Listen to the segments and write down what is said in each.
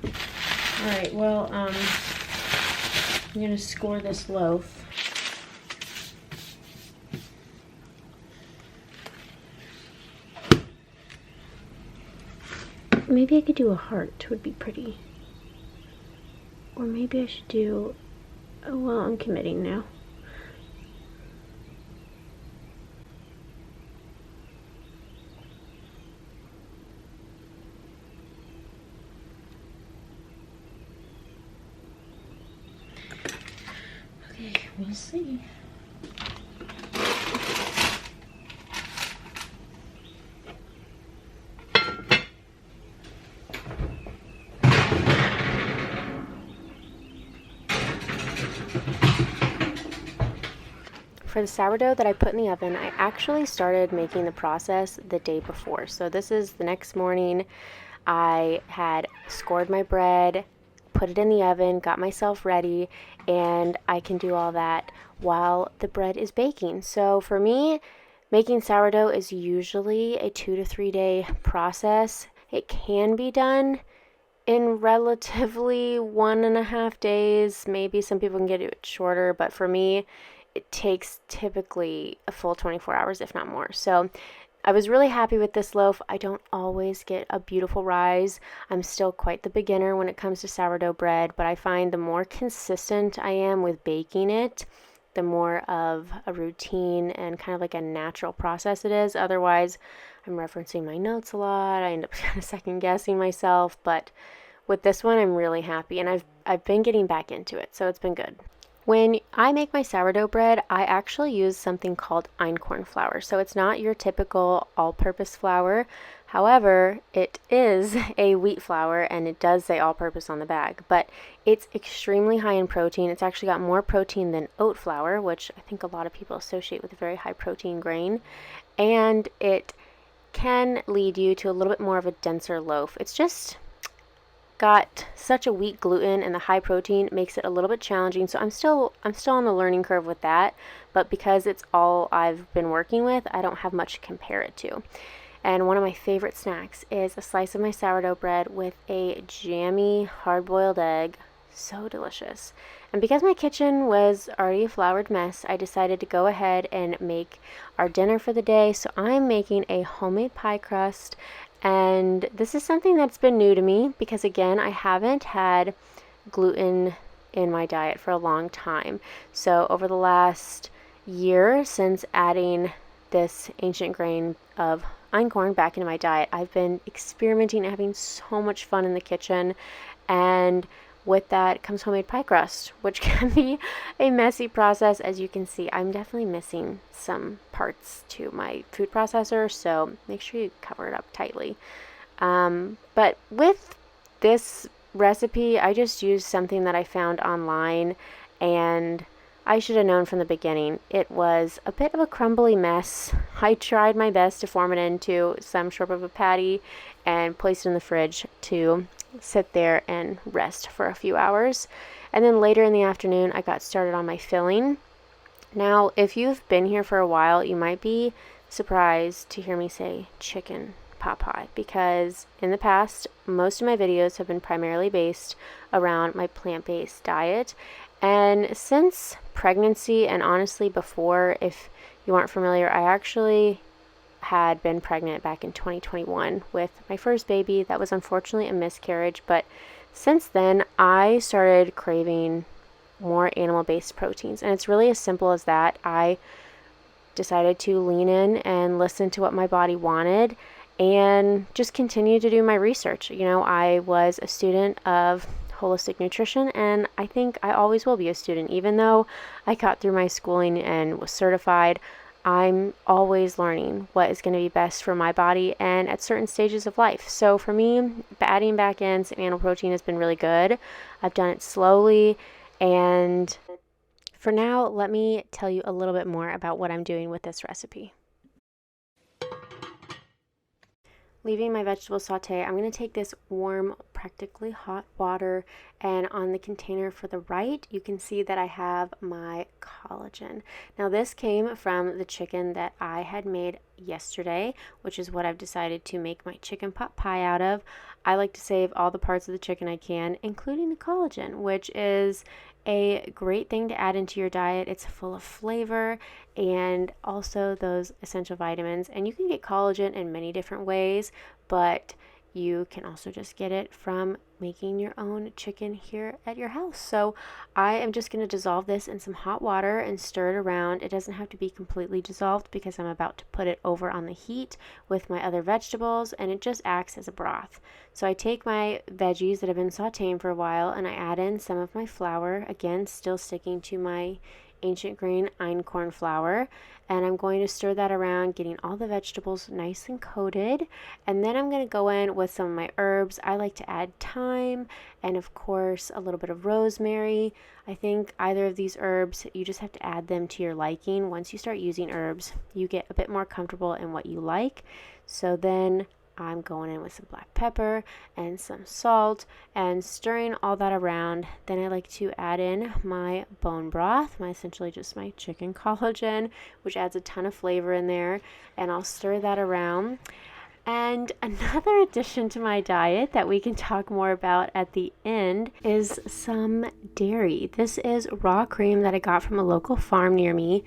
Alright, well, I'm going to score this loaf. Maybe I could do a heart, would be pretty. Or maybe I should do, oh well, I'm committing now. Okay, we'll see. For the sourdough that I put in the oven, I actually started making the process the day before. So this is the next morning. I had scored my bread, put it in the oven, got myself ready, and I can do all that while the bread is baking. So for me, making sourdough is usually a 2 to 3 day process. It can be done in relatively 1.5 days. Maybe some people can get it shorter, but for me, it takes typically a full 24 hours, if not more. So I was really happy with this loaf. I don't always get a beautiful rise. I'm still quite the beginner when it comes to sourdough bread, but I find the more consistent I am with baking it, the more of a routine and kind of like a natural process it is. Otherwise, I'm referencing my notes a lot. I end up kind of second guessing myself, but with this one, I'm really happy, and I've been getting back into it, so it's been good. When I make my sourdough bread, I actually use something called einkorn flour. So it's not your typical all-purpose flour. However, it is a wheat flour, and it does say all-purpose on the bag, but it's extremely high in protein. It's actually got more protein than oat flour, which I think a lot of people associate with a very high protein grain, and it can lead you to a little bit more of a denser loaf. It's just got such a weak gluten, and the high protein makes it a little bit challenging. So I'm still on the learning curve with that, but because it's all I've been working with, I don't have much to compare it to. And one of my favorite snacks is a slice of my sourdough bread with a jammy hard-boiled egg. So delicious. And because my kitchen was already a floured mess, I decided to go ahead and make our dinner for the day. So I'm making a homemade pie crust, and this is something that's been new to me because, again, I haven't had gluten in my diet for a long time. So over the last year, since adding this ancient grain of einkorn back into my diet, I've been experimenting and having so much fun in the kitchen. And with that comes homemade pie crust, which can be a messy process. As you can see, I'm definitely missing some parts to my food processor, so make sure you cover it up tightly. But with this recipe, I just used something that I found online, and I should have known from the beginning. It was a bit of a crumbly mess. I tried my best to form it into some sort of a patty and placed it in the fridge to sit there and rest for a few hours. And then later in the afternoon, I got started on my filling. Now, if you've been here for a while, you might be surprised to hear me say chicken pot pie, because in the past, most of my videos have been primarily based around my plant-based diet. And since pregnancy, and honestly before, if you aren't familiar, I actually had been pregnant back in 2021 with my first baby. That was unfortunately a miscarriage, but since then I started craving more animal-based proteins, and it's really as simple as that. I decided to lean in and listen to what my body wanted and just continue to do my research. You know, I was a student of holistic nutrition, and I think I always will be a student. Even though I got through my schooling and was certified, I'm always learning what is going to be best for my body and at certain stages of life. So for me, adding back in some animal protein has been really good. I've done it slowly, and for now, let me tell you a little bit more about what I'm doing with this recipe. Leaving my vegetable saute, I'm going to take this warm practically hot water. And on the container for the right, you can see that I have my collagen. Now this came from the chicken that I had made yesterday, which is what I've decided to make my chicken pot pie out of. I like to save all the parts of the chicken I can, including the collagen, which is a great thing to add into your diet. It's full of flavor and also those essential vitamins. And you can get collagen in many different ways, but you can also just get it from making your own chicken here at your house. So I am just going to dissolve this in some hot water and stir it around. It doesn't have to be completely dissolved because I'm about to put it over on the heat with my other vegetables, and it just acts as a broth. So I take my veggies that have been sauteing for a while and I add in some of my flour, again still sticking to my ancient grain einkorn flour, and I'm going to stir that around, getting all the vegetables nice and coated. And then I'm going to go in with some of my herbs. I like to add thyme and of course a little bit of rosemary. I think either of these herbs, you just have to add them to your liking. Once you start using herbs, you get a bit more comfortable in what you like. So then I'm going in with some black pepper and some salt and stirring all that around. Then I like to add in my bone broth, essentially just my chicken collagen, which adds a ton of flavor in there, and I'll stir that around. And another addition to my diet that we can talk more about at the end is some dairy. This is raw cream that I got from a local farm near me.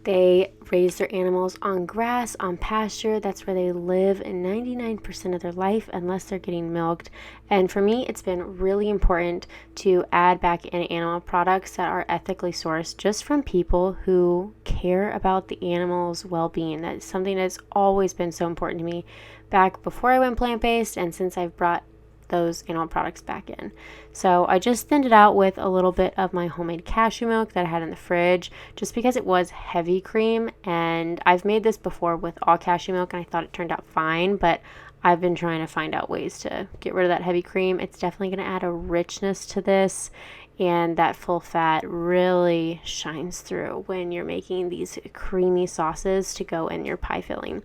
They raise their animals on grass, on pasture. That's where they live in 99% of their life unless they're getting milked. And for me, it's been really important to add back in animal products that are ethically sourced just from people who care about the animal's well-being. That's something that's always been so important to me back before I went plant-based and since I've brought those animal products back in. So I just thinned it out with a little bit of my homemade cashew milk that I had in the fridge just because it was heavy cream, and I've made this before with all cashew milk and I thought it turned out fine, but I've been trying to find out ways to get rid of that heavy cream. It's definitely going to add a richness to this, and that full fat really shines through when you're making these creamy sauces to go in your pie filling.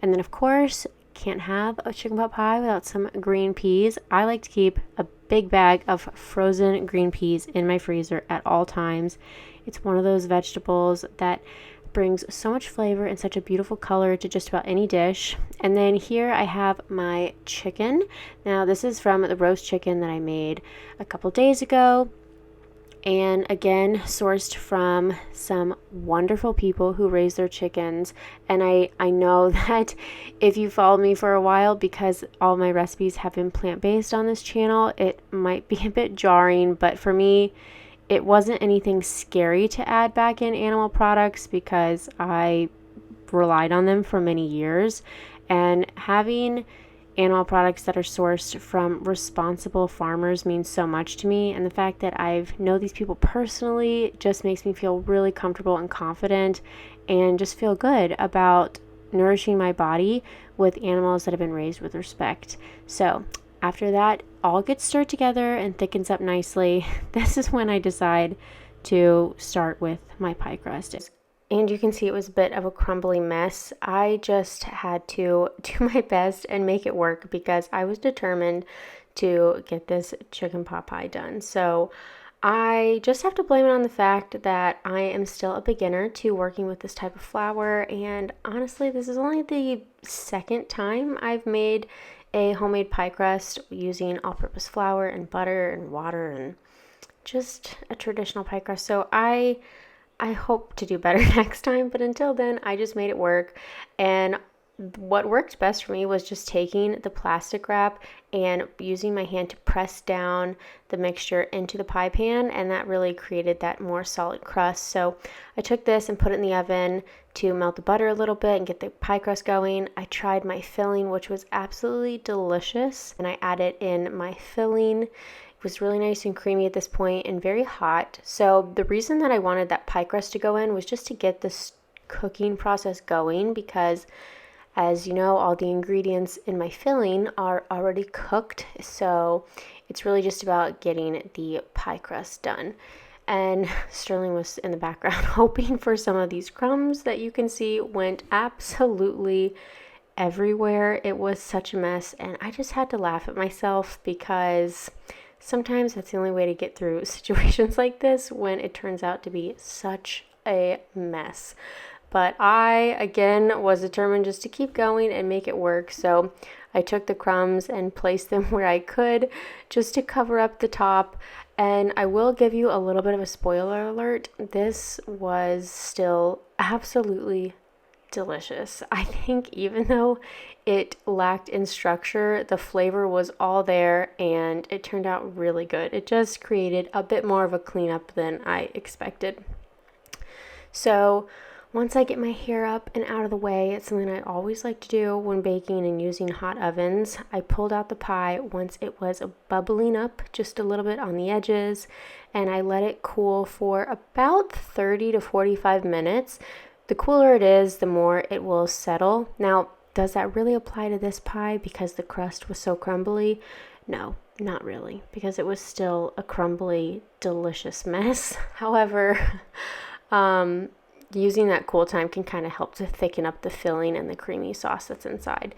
And then of course, can't have a chicken pot pie without some green peas. I like to keep a big bag of frozen green peas in my freezer at all times. It's one of those vegetables that brings so much flavor and such a beautiful color to just about any dish. And then here I have my chicken. Now this is from the roast chicken that I made a couple days ago. And again, sourced from some wonderful people who raise their chickens. And I know that if you followed me for a while, because all my recipes have been plant-based on this channel, it might be a bit jarring, but for me, it wasn't anything scary to add back in animal products because I relied on them for many years. And having animal products that are sourced from responsible farmers means so much to me, and the fact that I know these people personally just makes me feel really comfortable and confident and just feel good about nourishing my body with animals that have been raised with respect. So after that all gets stirred together and thickens up nicely, this is when I decide to start with my pie crust. And you can see it was a bit of a crumbly mess. I just had to do my best and make it work because I was determined to get this chicken pot pie done. So I just have to blame it on the fact that I am still a beginner to working with this type of flour. And honestly, this is only the second time I've made a homemade pie crust using all-purpose flour and butter and water and just a traditional pie crust. So I hope to do better next time, but until then, I just made it work. And what worked best for me was just taking the plastic wrap and using my hand to press down the mixture into the pie pan, and that really created that more solid crust. So I took this and put it in the oven to melt the butter a little bit and get the pie crust going. I tried my filling, which was absolutely delicious, and I added in my filling. It was really nice and creamy at this point and very hot. So the reason that I wanted that pie crust to go in was just to get this cooking process going, because as you know, all the ingredients in my filling are already cooked. So it's really just about getting the pie crust done. And Sterling was in the background hoping for some of these crumbs that you can see went absolutely everywhere. It was such a mess, and I just had to laugh at myself because sometimes that's the only way to get through situations like this, when it turns out to be such a mess. But I, again, was determined just to keep going and make it work. So I took the crumbs and placed them where I could just to cover up the top. And I will give you a little bit of a spoiler alert. This was still absolutely delicious. I think even though it lacked in structure, the flavor was all there and it turned out really good. It just created a bit more of a cleanup than I expected. So once I get my hair up and out of the way, it's something I always like to do when baking and using hot ovens. I pulled out the pie once it was bubbling up just a little bit on the edges, and I let it cool for about 30 to 45 minutes. The cooler it is, the more it will settle. Now, does that really apply to this pie because the crust was so crumbly? No, not really, because it was still a crumbly, delicious mess. However, using that cool time can kind of help to thicken up the filling and the creamy sauce that's inside.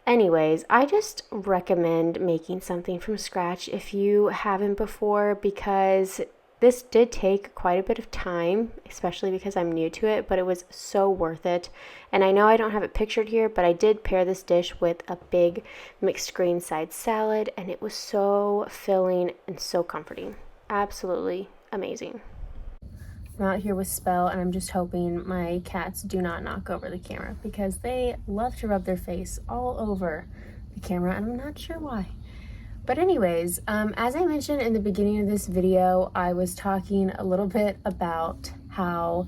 Anyways, I just recommend making something from scratch if you haven't before, because this did take quite a bit of time, especially because I'm new to it, but it was so worth it. And I know I don't have it pictured here, but I did pair this dish with a big mixed green side salad, and it was so filling and so comforting. Absolutely amazing. I'm out here with Spell, and I'm just hoping my cats do not knock over the camera because they love to rub their face all over the camera, and I'm not sure why. But anyways, as I mentioned in the beginning of this video, I was talking a little bit about how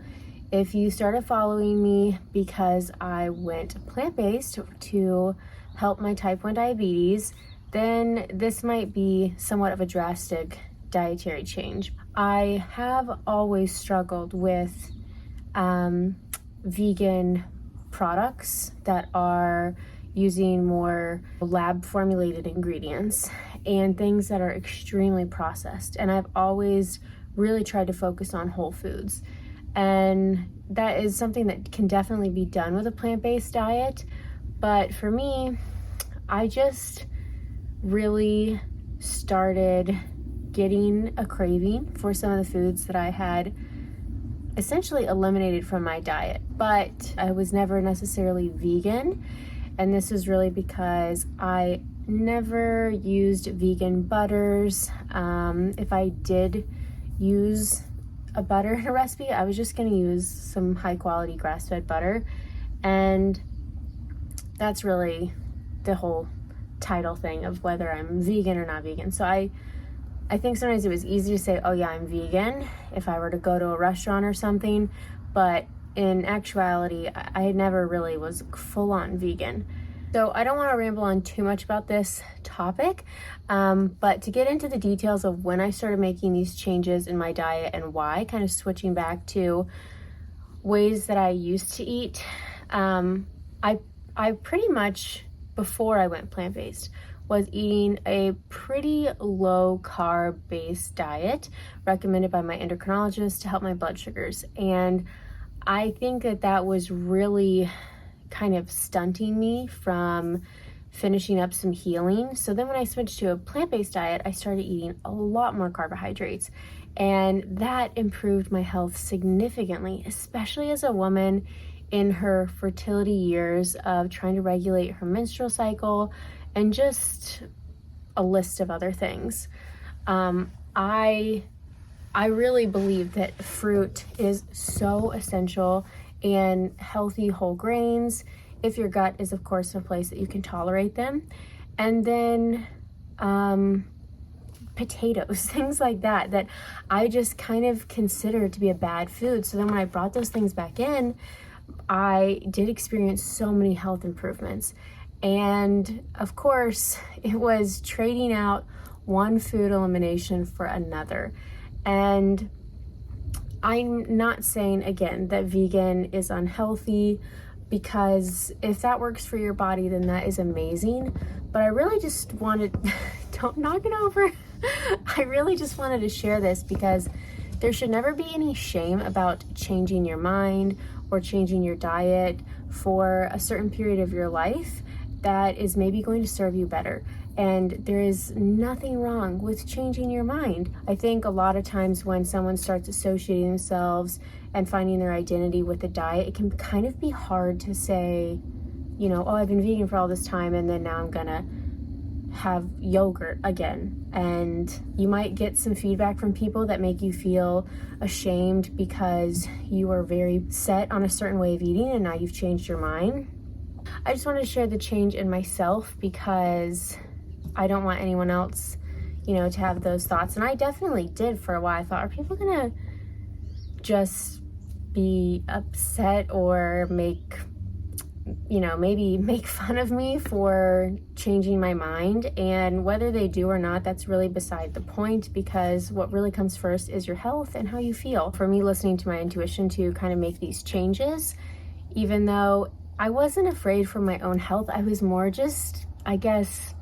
if you started following me because I went plant-based to help my type 1 diabetes, then this might be somewhat of a drastic dietary change. I have always struggled with vegan products that are using more lab formulated ingredients and things that are extremely processed. And I've always really tried to focus on whole foods. And that is something that can definitely be done with a plant-based diet. But for me, I just really started getting a craving for some of the foods that I had essentially eliminated from my diet. But I was never necessarily vegan. And this is really because I never used vegan butters. If I did use a butter in a recipe, I was just going to use some high quality grass-fed butter. And that's really the whole title thing of whether I'm vegan or not vegan. So I think sometimes it was easy to say, oh yeah, I'm vegan if I were to go to a restaurant or something. But in actuality, I never really was full-on vegan. So I don't want to ramble on too much about this topic, but to get into the details of when I started making these changes in my diet and why, kind of switching back to ways that I used to eat, I pretty much, before I went plant-based, was eating a pretty low carb based diet recommended by my endocrinologist to help my blood sugars. And I think that was really kind of stunting me from finishing up some healing. So then when I switched to a plant-based diet, I started eating a lot more carbohydrates, and that improved my health significantly, especially as a woman in her fertility years of trying to regulate her menstrual cycle and just a list of other things. I really believe that fruit is so essential, and healthy whole grains, if your gut is of course a place that you can tolerate them. And then potatoes, things like that I just kind of considered to be a bad food. So then when I brought those things back in, I did experience so many health improvements. And of course, it was trading out one food elimination for another. And I'm not saying, again, that vegan is unhealthy, because if that works for your body, then that is amazing. But I really just wanted, don't knock it over. I really just wanted to share this because there should never be any shame about changing your mind or changing your diet for a certain period of your life that is maybe going to serve you better. And there is nothing wrong with changing your mind. I think a lot of times when someone starts associating themselves and finding their identity with a diet, it can kind of be hard to say, you know, oh, I've been vegan for all this time and then now I'm gonna have yogurt again. And you might get some feedback from people that make you feel ashamed because you were very set on a certain way of eating and now you've changed your mind. I just wanted to share the change in myself because I don't want anyone else, you know, to have those thoughts. And I definitely did for a while. I thought, are people gonna just be upset or make, you know, maybe make fun of me for changing my mind? And whether they do or not, that's really beside the point, because what really comes first is your health and how you feel. For me, listening to my intuition to kind of make these changes, even though I wasn't afraid for my own health, I was more just, I guess,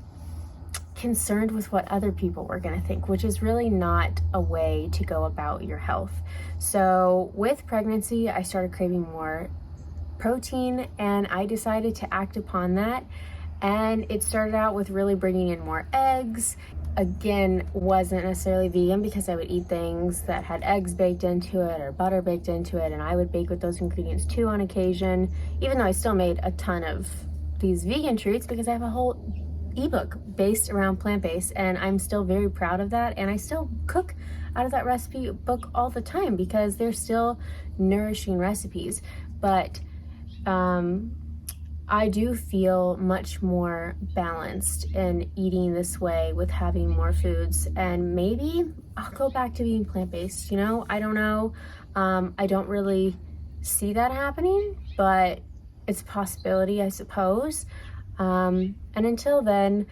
concerned with what other people were going to think, which is really not a way to go about your health. So with pregnancy, I started craving more protein and I decided to act upon that. And it started out with really bringing in more eggs. Again, wasn't necessarily vegan because I would eat things that had eggs baked into it or butter baked into it, and I would bake with those ingredients too on occasion, even though I still made a ton of these vegan treats because I have a whole ebook based around plant-based, and I'm still very proud of that. And I still cook out of that recipe book all the time because they're still nourishing recipes. But I do feel much more balanced in eating this way with having more foods, and maybe I'll go back to being plant-based, you know? I don't know. I don't really see that happening, but it's a possibility, I suppose. And until then,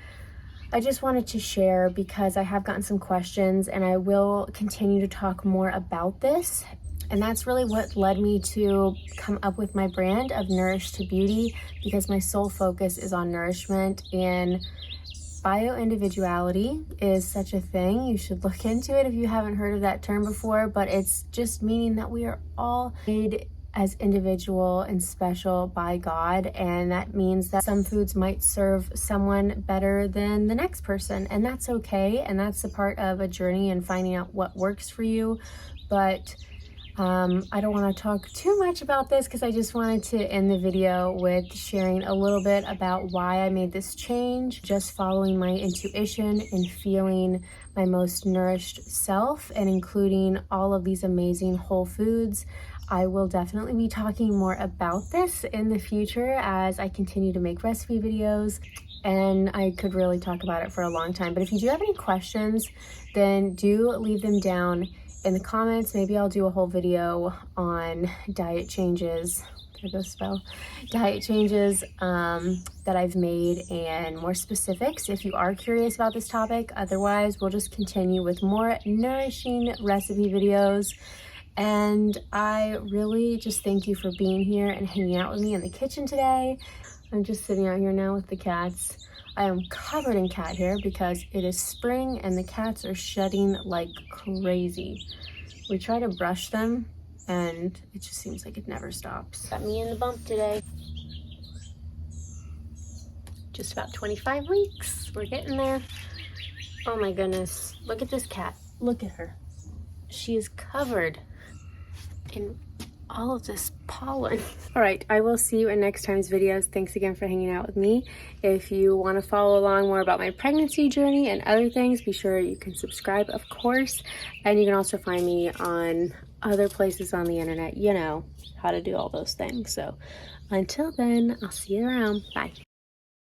I just wanted to share because I have gotten some questions and I will continue to talk more about this. And that's really what led me to come up with my brand of Nourish to Beauty, because my sole focus is on nourishment, and bio-individuality is such a thing. You should look into it if you haven't heard of that term before, but it's just meaning that we are all made as individual and special by God, and that means that some foods might serve someone better than the next person, and that's okay, and that's a part of a journey and finding out what works for you. But I don't want to talk too much about this because I just wanted to end the video with sharing a little bit about why I made this change, just following my intuition and feeling my most nourished self, and including all of these amazing whole foods. I will definitely be talking more about this in the future as I continue to make recipe videos, and I could really talk about it for a long time. But if you do have any questions, then do leave them down in the comments. Maybe I'll do a whole video on diet changes. There goes spell. Diet changes that I've made and more specifics if you are curious about this topic. Otherwise, we'll just continue with more nourishing recipe videos. And I really just thank you for being here and hanging out with me in the kitchen today. I'm just sitting out here now with the cats. I am covered in cat hair because it is spring and the cats are shedding like crazy. We try to brush them and it just seems like it never stops. Got me in the bump today. Just about 25 weeks. We're getting there. Oh my goodness. Look at this cat. Look at her. She is covered in all of this pollen. All right, I will see you in next time's videos. Thanks again for hanging out with me. If you want to follow along more about my pregnancy journey and other things, be sure you can subscribe, of course. And you can also find me on other places on the internet. You know how to do all those things. So until then, I'll see you around. Bye.